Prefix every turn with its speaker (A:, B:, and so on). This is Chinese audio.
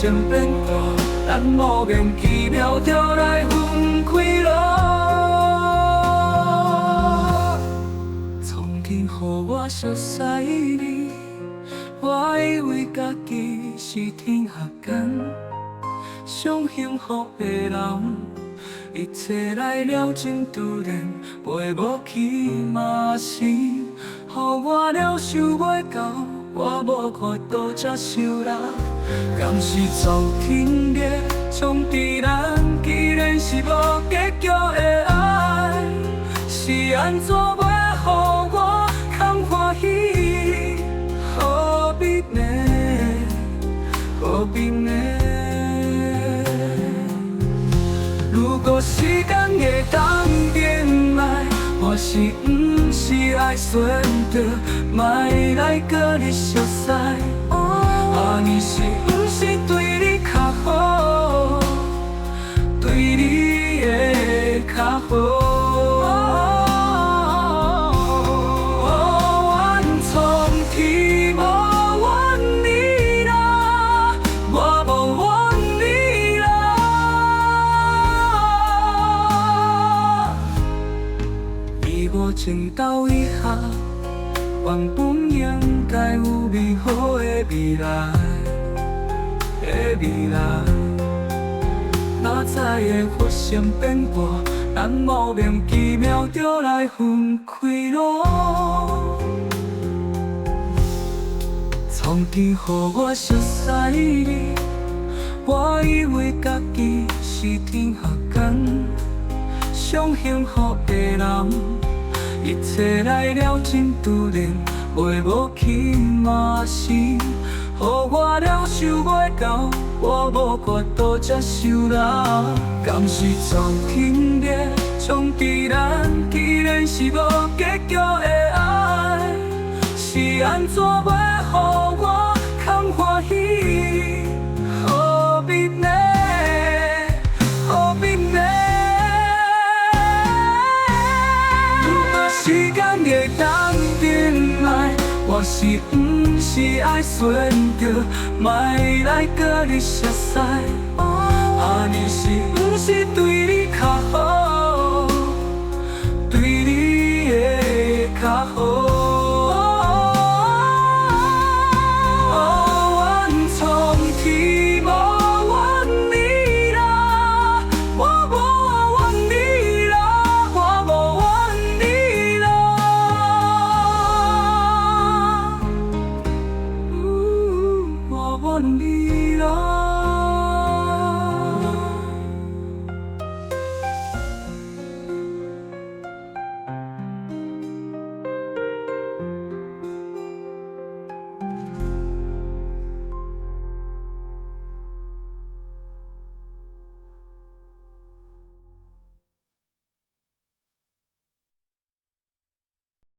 A: 相变化，咱无眠奇妙就来分开咯。从今予我熟悉你，我以为家己是天下间上幸福的人，一切来了真突然，飞无去嘛是，予我了想袂到，我无看倒才想啦。敢是造天孽将伫咱，既然是无结局的爱，是安怎要予我空欢喜？何必呢？何必呢？如果时间会当变来，我是不是爱选择，莫来跟你熟悉？你是不是对你较好？对你会较好？阮从天无怨你啦，我无怨你啦。以我情到以下，原本应该有美好的未来。哪知会发生变化，咱无眠奇妙就来分开咯。从天予我熟悉你，我以为家己是天下间上幸福的人，一切来了真突然，袂无去嘛是。予我了想袂到，我无法度才想啦。敢是造天孽将伫咱，既然是无结局的爱，是安怎要予我空欢喜？何必呢？何必呢？如果时间会当转来，我是不是爱选择，莫来跟你熟悉？你是不是对你较好？对你会较好？